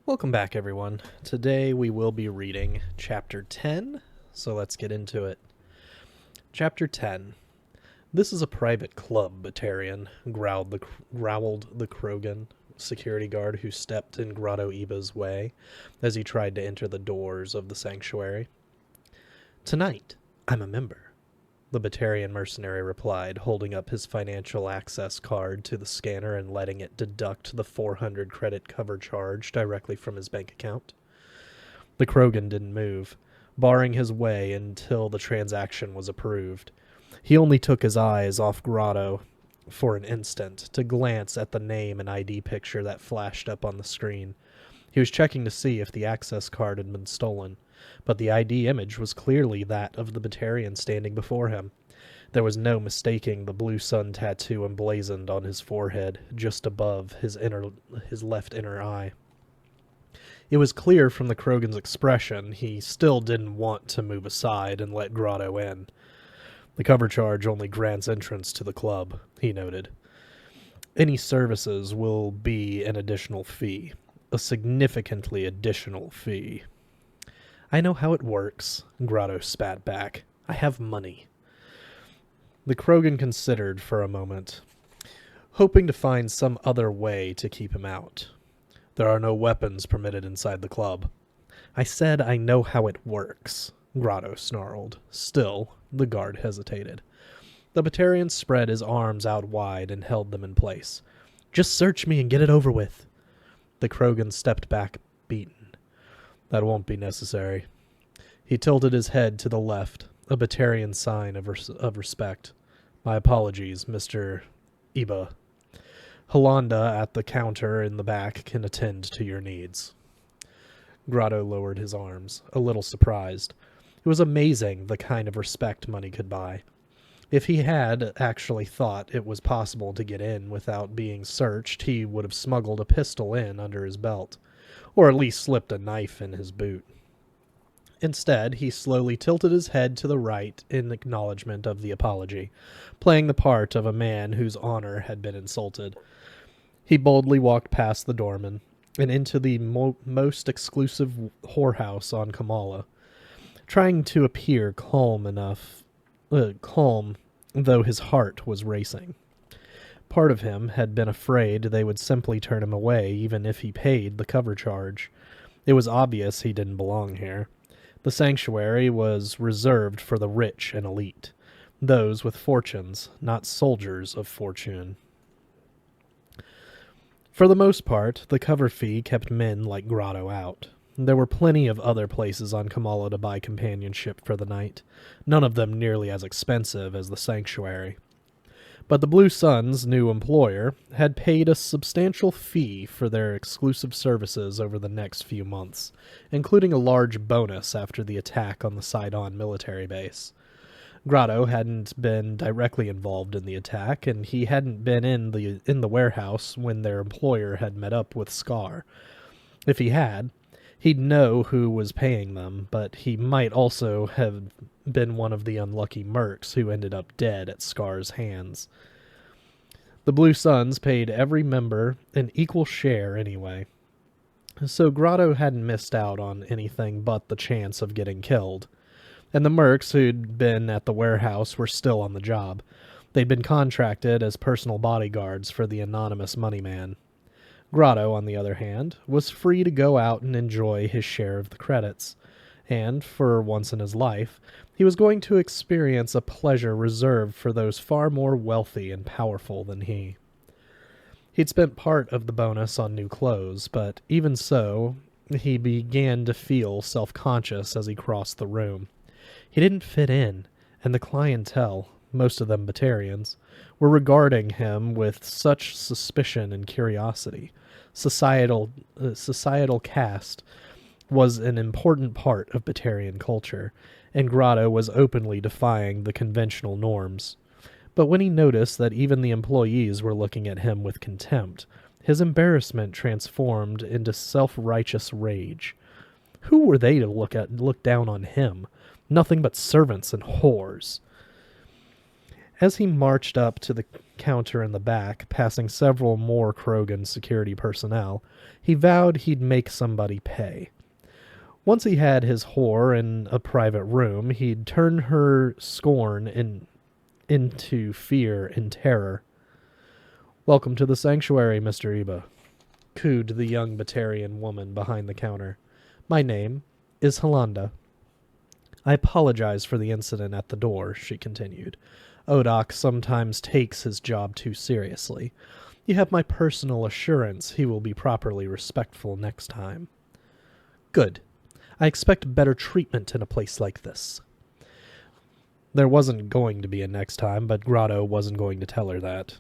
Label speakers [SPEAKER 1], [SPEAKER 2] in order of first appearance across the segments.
[SPEAKER 1] Welcome back, everyone. Today we will be reading Chapter 10, so let's get into it. Chapter 10. This is a private club, Batarian, growled the Krogan security guard who stepped in Grotto Eba's way as he tried to enter the doors of the sanctuary. Tonight, I'm a member, the Batarian mercenary replied, holding up his financial access card to the scanner and letting it deduct the 400 credit cover charge directly from his bank account. The Krogan didn't move, barring his way until the transaction was approved. He only took his eyes off Grotto for an instant to glance at the name and ID picture that flashed up on the screen. He was checking to see if the access card had been stolen, but the ID image was clearly that of the Batarian standing before him. There was no mistaking the blue sun tattoo emblazoned on his forehead, just above his left inner eye. It was clear from the Krogan's expression he still didn't want to move aside and let Grotto in. The cover charge only grants entrance to the club, he noted. Any services will be an additional fee, a significantly additional fee. I know how it works, Grotto spat back. I have money. The Krogan considered for a moment, hoping to find some other way to keep him out. There are no weapons permitted inside the club. I said I know how it works, Grotto snarled. Still, the guard hesitated. The Batarian spread his arms out wide and held them in place. Just search me and get it over with. The Krogan stepped back, beaten. That won't be necessary. He tilted his head to the left, a Batarian sign of respect. My apologies, Mr. Eba. Holanda at the counter in the back can attend to your needs. Grotto lowered his arms, a little surprised. It was amazing the kind of respect money could buy. If he had actually thought it was possible to get in without being searched, he would have smuggled a pistol in under his belt, or at least slipped a knife in his boot. Instead, he slowly tilted his head to the right in acknowledgement of the apology, playing the part of a man whose honor had been insulted. He boldly walked past the doorman and into the most exclusive whorehouse on Kamala, trying to appear calm, though his heart was racing. Part of him had been afraid they would simply turn him away even if he paid the cover charge. It was obvious he didn't belong here. The sanctuary was reserved for the rich and elite, those with fortunes, not soldiers of fortune. For the most part, the cover fee kept men like Grotto out. There were plenty of other places on Kamala to buy companionship for the night, none of them nearly as expensive as the sanctuary. But the Blue Sun's new employer had paid a substantial fee for their exclusive services over the next few months, including a large bonus after the attack on the Sidon military base. Grotto hadn't been directly involved in the attack, and he hadn't been in the warehouse when their employer had met up with Scar. If he had, he'd know who was paying them, but he might also have been one of the unlucky mercs who ended up dead at Scar's hands. The Blue Suns paid every member an equal share anyway, so Grotto hadn't missed out on anything but the chance of getting killed. And the mercs who'd been at the warehouse were still on the job. They'd been contracted as personal bodyguards for the anonymous moneyman. Grotto, on the other hand, was free to go out and enjoy his share of the credits, and, for once in his life, he was going to experience a pleasure reserved for those far more wealthy and powerful than he. He'd spent part of the bonus on new clothes, but even so, he began to feel self-conscious as he crossed the room. He didn't fit in, and the clientele, most of them Batarians, were regarding him with such suspicion and curiosity. Societal caste was an important part of Batarian culture, and Grotto was openly defying the conventional norms. But when he noticed that even the employees were looking at him with contempt, his embarrassment transformed into self-righteous rage. Who were they to look down on him? Nothing but servants and whores. As he marched up to the counter in the back, passing several more Krogan security personnel, he vowed he'd make somebody pay. Once he had his whore in a private room, he'd turn her scorn into fear and terror. "Welcome to the sanctuary, Mr. Iba," cooed the young Batarian woman behind the counter. "My name is Halanda." "I apologize for the incident at the door," she continued. "Odak sometimes takes his job too seriously. You have my personal assurance he will be properly respectful next time." "Good. I expect better treatment in a place like this." There wasn't going to be a next time, but Grotto wasn't going to tell her that.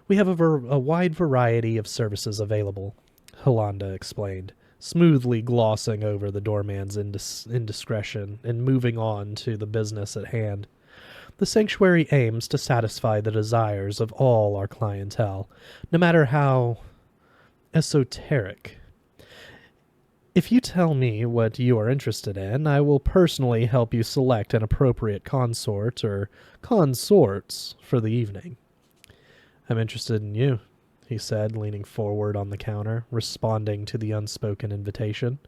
[SPEAKER 1] "We have a wide variety of services available," Halanda explained, smoothly glossing over the doorman's indiscretion and moving on to the business at hand. "The sanctuary aims to satisfy the desires of all our clientele, no matter how esoteric. If you tell me what you are interested in, I will personally help you select an appropriate consort or consorts for the evening." "I'm interested in you," he said, leaning forward on the counter, responding to the unspoken invitation.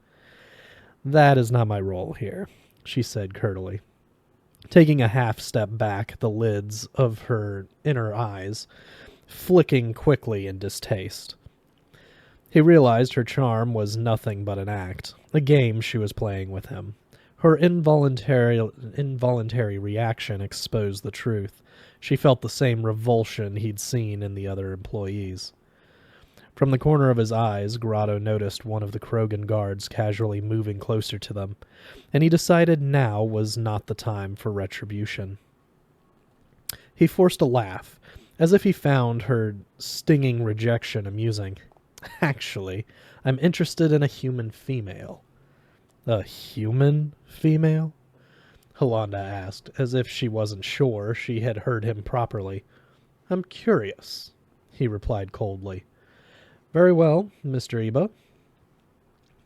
[SPEAKER 1] "That is not my role here," she said curtly, taking a half step back, the lids of her inner eyes flicking quickly in distaste. He realized her charm was nothing but an act, a game she was playing with him. Her involuntary reaction exposed the truth. She felt the same revulsion he'd seen in the other employees. From the corner of his eyes, Grotto noticed one of the Krogan guards casually moving closer to them, and he decided now was not the time for retribution. He forced a laugh, as if he found her stinging rejection amusing. "Actually, I'm interested in a human female." "A human female?" Halanda asked, as if she wasn't sure she had heard him properly. "I'm curious," he replied coldly. "Very well, Mr. Iba,"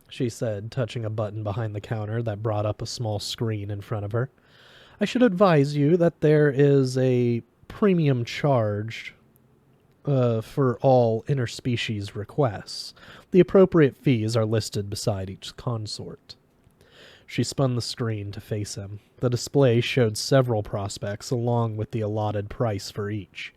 [SPEAKER 1] she said, touching a button behind the counter that brought up a small screen in front of her. "I should advise you that there is a premium charge for all interspecies requests. The appropriate fees are listed beside each consort." She spun the screen to face him. The display showed several prospects along with the allotted price for each.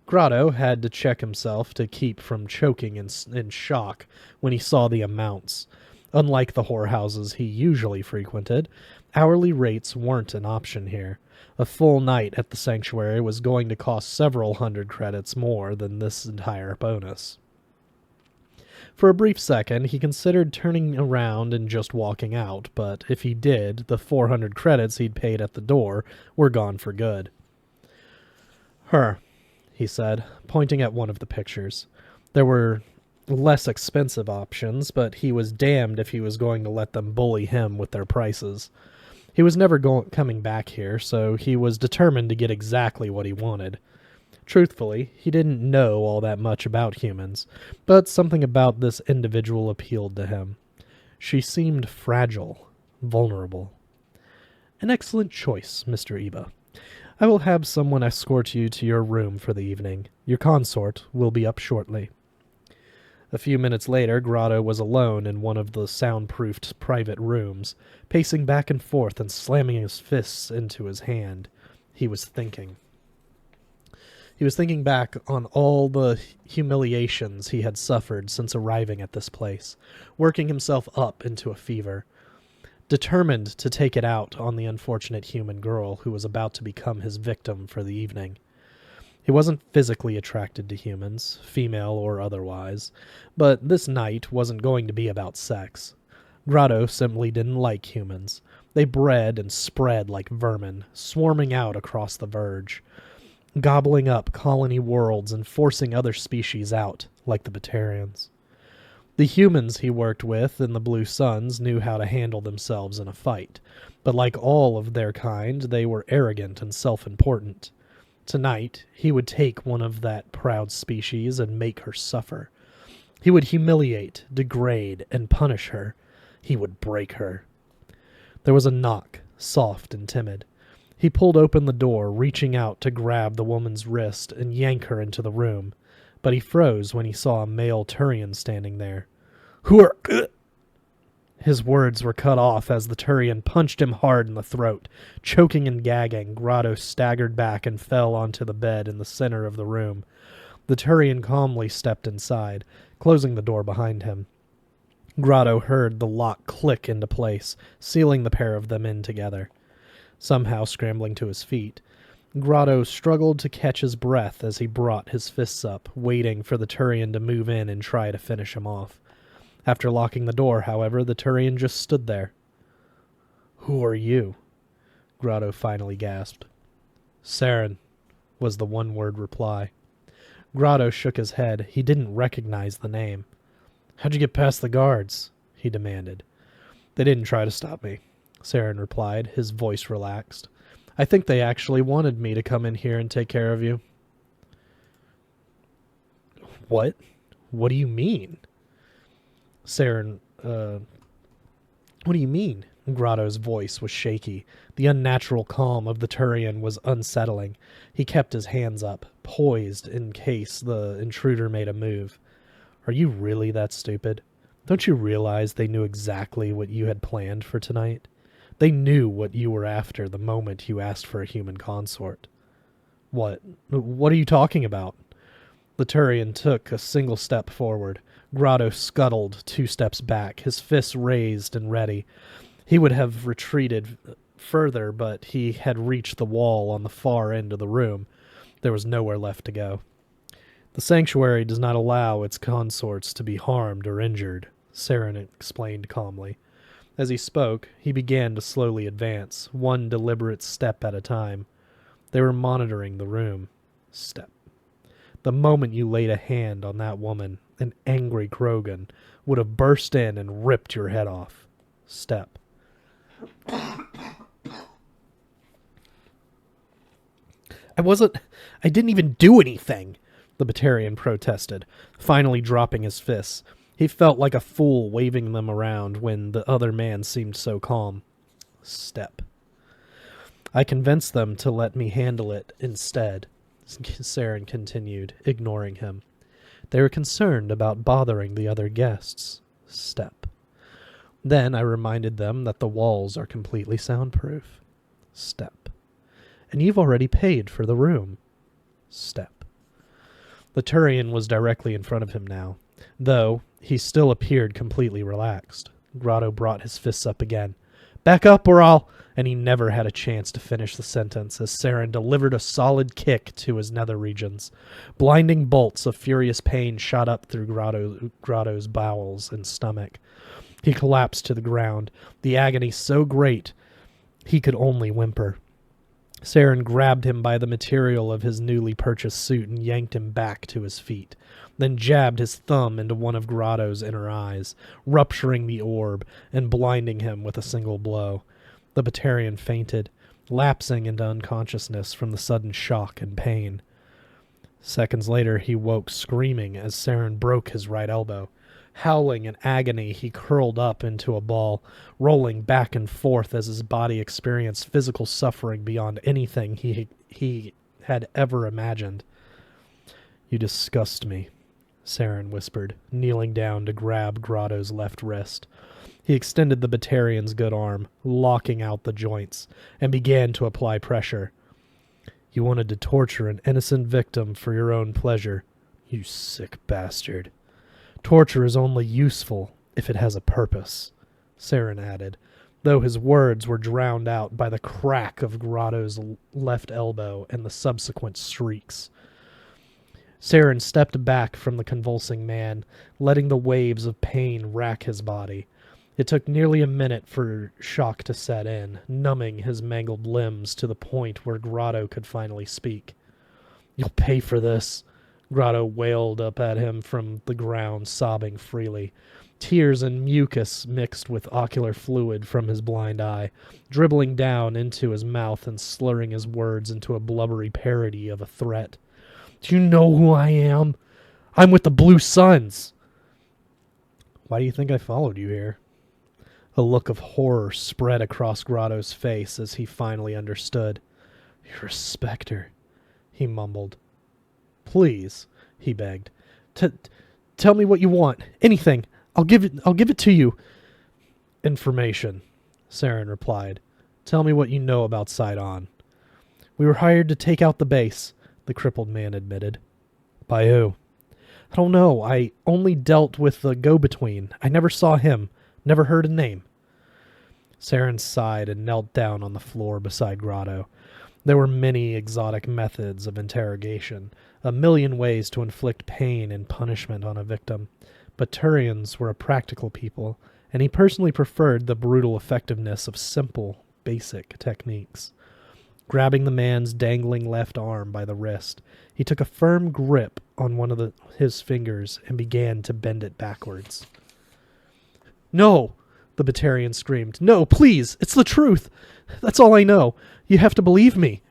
[SPEAKER 1] Grotto had to check himself to keep from choking in shock when he saw the amounts. Unlike the whorehouses he usually frequented, hourly rates weren't an option here. A full night at the sanctuary was going to cost several hundred credits more than this entire bonus. For a brief second, he considered turning around and just walking out, but if he did, the 400 credits he'd paid at the door were gone for good. He said, pointing at one of the pictures. There were less expensive options, but he was damned if he was going to let them bully him with their prices. He was never coming back here, so he was determined to get exactly what he wanted. Truthfully, he didn't know all that much about humans, but something about this individual appealed to him. She seemed fragile, vulnerable. "An excellent choice, Mr. Iba. I will have someone escort you to your room for the evening. Your consort will be up shortly." A few minutes later, Grotto was alone in one of the soundproofed private rooms, pacing back and forth and slamming his fists into his hand. He was thinking. He was thinking back on all the humiliations he had suffered since arriving at this place, working himself up into a fever, determined to take it out on the unfortunate human girl who was about to become his victim for the evening. He wasn't physically attracted to humans, female or otherwise, but this night wasn't going to be about sex. Grotto simply didn't like humans. They bred and spread like vermin, swarming out across the verge, gobbling up colony worlds and forcing other species out, like the Batarians. The humans he worked with in the Blue Suns knew how to handle themselves in a fight, but like all of their kind, they were arrogant and self-important. Tonight, he would take one of that proud species and make her suffer. He would humiliate, degrade, and punish her. He would break her. There was a knock, soft and timid. He pulled open the door, reaching out to grab the woman's wrist and yank her into the room, but he froze when he saw a male Turian standing there. "Who are—" His words were cut off as the Turian punched him hard in the throat. Choking and gagging, Grotto staggered back and fell onto the bed in the center of the room. The Turian calmly stepped inside, closing the door behind him. Grotto heard the lock click into place, sealing the pair of them in together. Somehow scrambling to his feet, Grotto struggled to catch his breath as he brought his fists up, waiting for the Turian to move in and try to finish him off. After locking the door, however, the Turian just stood there. "Who are you?" Grotto finally gasped. "Saren," was the one-word reply. Grotto shook his head. He didn't recognize the name. "How'd you get past the guards?" he demanded. "They didn't try to stop me," Saren replied, his voice relaxed. "I think they actually wanted me to come in here and take care of you." What? What do you mean?" Saren, what do you mean?" Grotto's voice was shaky. The unnatural calm of the Turian was unsettling. He kept his hands up, poised in case the intruder made a move. "Are you really that stupid? Don't you realize they knew exactly what you had planned for tonight? They knew what you were after the moment you asked for a human consort." What are you talking about?" The Turian took a single step forward. Grotto scuttled 2 steps back, his fists raised and ready. He would have retreated further, but he had reached the wall on the far end of the room. There was nowhere left to go. "The sanctuary does not allow its consorts to be harmed or injured," Saren explained calmly. As he spoke, he began to slowly advance, one deliberate step at a time. They were monitoring the room. Step. The moment you laid a hand on that woman, an angry Krogan would have burst in and ripped your head off. Step. I didn't even do anything," the Batarian protested, finally dropping his fists. He felt like a fool waving them around when the other man seemed so calm. Step. "I convinced them to let me handle it instead," Saren continued, ignoring him. "They were concerned about bothering the other guests." Step. "Then I reminded them that the walls are completely soundproof." Step. "And you've already paid for the room." Step. The Turian was directly in front of him now, though he still appeared completely relaxed. Grotto brought his fists up again. "Back up or I'll—" And he never had a chance to finish the sentence as Saren delivered a solid kick to his nether regions. Blinding bolts of furious pain shot up through Grotto's bowels and stomach. He collapsed to the ground, the agony so great he could only whimper. Saren grabbed him by the material of his newly purchased suit and yanked him back to his feet, then jabbed his thumb into one of Grotto's inner eyes, rupturing the orb and blinding him with a single blow. The Batarian fainted, lapsing into unconsciousness from the sudden shock and pain. Seconds later, he woke screaming as Saren broke his right elbow. Howling in agony, he curled up into a ball, rolling back and forth as his body experienced physical suffering beyond anything he had ever imagined. "You disgust me," Saren whispered, kneeling down to grab Grotto's left wrist. He extended the Batarian's good arm, locking out the joints, and began to apply pressure. "You wanted to torture an innocent victim for your own pleasure, you sick bastard. Torture is only useful if it has a purpose," Saren added, though his words were drowned out by the crack of Grotto's left elbow and the subsequent shrieks. Saren stepped back from the convulsing man, letting the waves of pain rack his body. It took nearly a minute for shock to set in, numbing his mangled limbs to the point where Grotto could finally speak. "You'll pay for this," Grotto wailed up at him from the ground, sobbing freely. Tears and mucus mixed with ocular fluid from his blind eye, dribbling down into his mouth and slurring his words into a blubbery parody of a threat. "Do you know who I am? I'm with the Blue Suns." "Why do you think I followed you here?" A look of horror spread across Grotto's face as he finally understood. "You're a specter," he mumbled. "Please," he begged. Tell me what you want. Anything. I'll give it to you." "Information," Saren replied. "Tell me what you know about Sidon." "We were hired to take out the base," the crippled man admitted. "By who?" "I don't know. I only dealt with the go-between. I never saw him. Never heard a name." Saren sighed and knelt down on the floor beside Grotto. There were many exotic methods of interrogation, a million ways to inflict pain and punishment on a victim, but Turians were a practical people, and he personally preferred the brutal effectiveness of simple, basic techniques. Grabbing the man's dangling left arm by the wrist, he took a firm grip on one of his fingers and began to bend it backwards. "No!" the Batarian screamed. "No, please! It's the truth! That's all I know! You have to believe me!"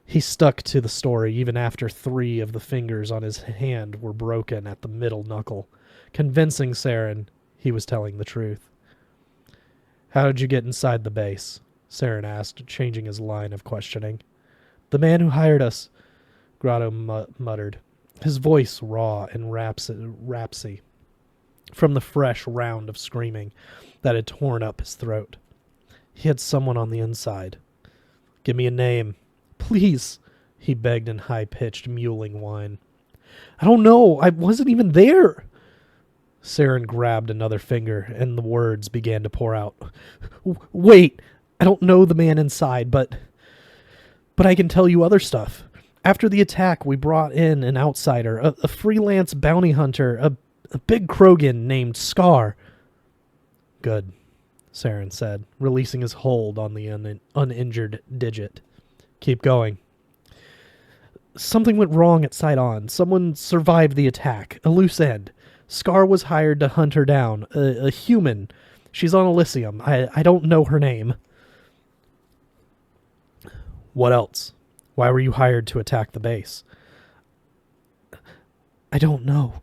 [SPEAKER 1] He stuck to the story even after 3 of the fingers on his hand were broken at the middle knuckle, convincing Saren he was telling the truth. "How did you get inside the base?" Saren asked, changing his line of questioning. "The man who hired us," Grotto muttered, his voice raw and rapsy from the fresh round of screaming that had torn up his throat. "He had someone on the inside." "Give me a name." "Please," he begged in high-pitched, mewling whine. "I don't know. I wasn't even there." Saren grabbed another finger, and the words began to pour out. "Wait, I don't know the man inside, but I can tell you other stuff. After the attack, we brought in an outsider, a freelance bounty hunter, a big Krogan named Scar." "Good," Saren said, releasing his hold on the uninjured digit. "Keep going." "Something went wrong at Sidon. Someone survived the attack. A loose end. Scar was hired to hunt her down. A human. She's on Elysium. I don't know her name." "What else? Why were you hired to attack the base?" "I don't know.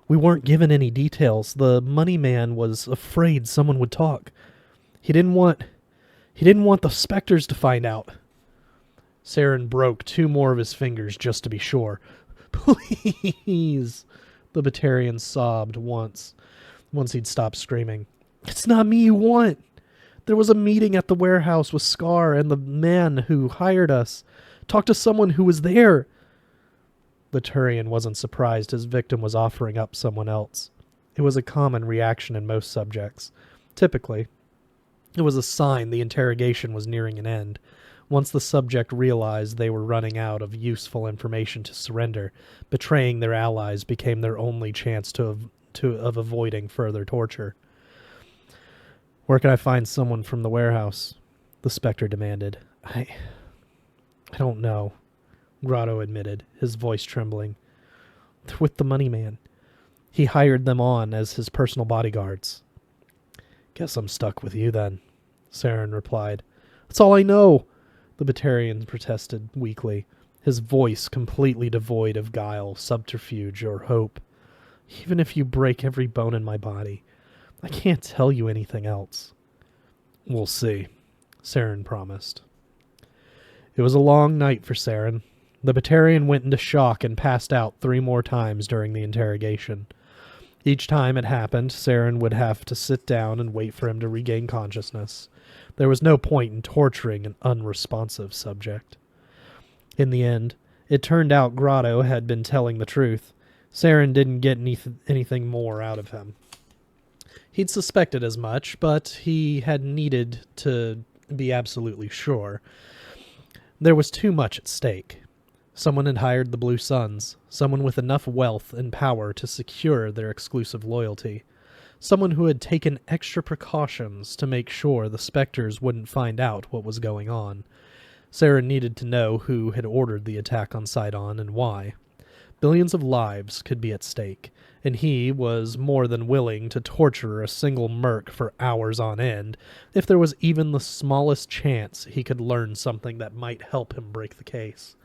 [SPEAKER 1] We weren't given any details. The money man was afraid someone would talk. He didn't want the Spectres to find out." Saren broke 2 more of his fingers just to be sure. "Please," the Batarian sobbed once he'd stopped screaming. "It's not me you want. There was a meeting at the warehouse with Scar and the man who hired us. Talk to someone who was there." The Turian wasn't surprised his victim was offering up someone else. It was a common reaction in most subjects. Typically, it was a sign the interrogation was nearing an end. Once the subject realized they were running out of useful information to surrender, betraying their allies became their only chance of avoiding further torture. "Where can I find someone from the warehouse?" the Spectre demanded. I don't know," Grotto admitted, his voice trembling. "They're with the money man. He hired them on as his personal bodyguards." "Guess I'm stuck with you then," Saren replied. "That's all I know," the Batarian protested weakly, his voice completely devoid of guile, subterfuge, or hope. "Even if you break every bone in my body, I can't tell you anything else." "We'll see," Saren promised. It was a long night for Saren. The Batarian went into shock and passed out 3 more times during the interrogation. Each time it happened, Saren would have to sit down and wait for him to regain consciousness. There was no point in torturing an unresponsive subject. In the end, it turned out Grotto had been telling the truth. Saren didn't get anything more out of him. He'd suspected as much, but he had needed to be absolutely sure. There was too much at stake. Someone had hired the Blue Suns, someone with enough wealth and power to secure their exclusive loyalty, someone who had taken extra precautions to make sure the Spectres wouldn't find out what was going on. Saren needed to know who had ordered the attack on Sidon and why. Billions of lives could be at stake, and he was more than willing to torture a single merc for hours on end if there was even the smallest chance he could learn something that might help him break the case.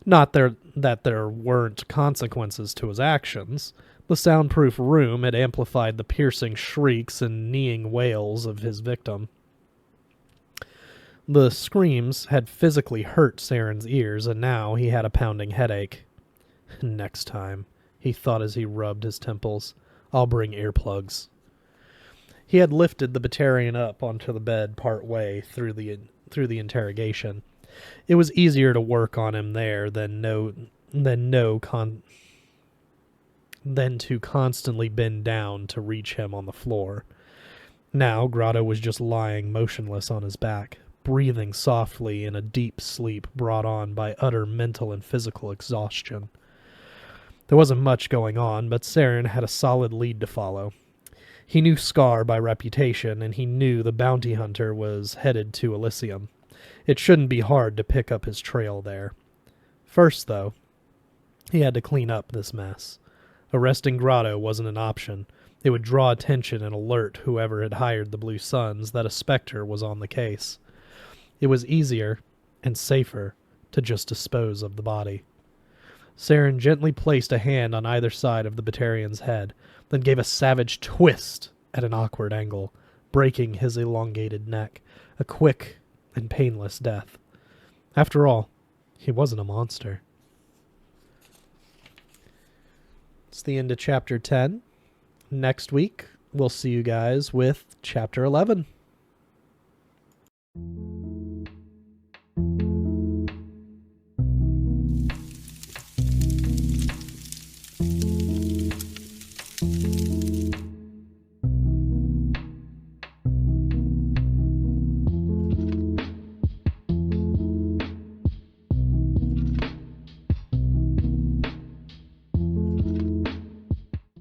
[SPEAKER 1] Not that there weren't consequences to his actions, The soundproof room had amplified the piercing shrieks and kneeing wails of his victim. The screams had physically hurt Saren's ears, and now he had a pounding headache. Next time, he thought as he rubbed his temples, I'll bring earplugs. He had lifted the Batarian up onto the bed part way through the interrogation. It was easier to work on him there than to constantly bend down to reach him on the floor. Now Grotto was just lying motionless on his back, breathing softly in a deep sleep brought on by utter mental and physical exhaustion. There wasn't much going on, but Saren had a solid lead to follow. He knew Scar by reputation, and he knew the bounty hunter was headed to Elysium. It shouldn't be hard to pick up his trail there. First, though, he had to clean up this mess. Arresting Grotto wasn't an option. It would draw attention and alert whoever had hired the Blue Suns that a Spectre was on the case. It was easier and safer to just dispose of the body. Saren gently placed a hand on either side of the Batarian's head, then gave a savage twist at an awkward angle, breaking his elongated neck, a quick and painless death. After all, he wasn't a monster. It's the end of Chapter 10. Next week, we'll see you guys with Chapter 11.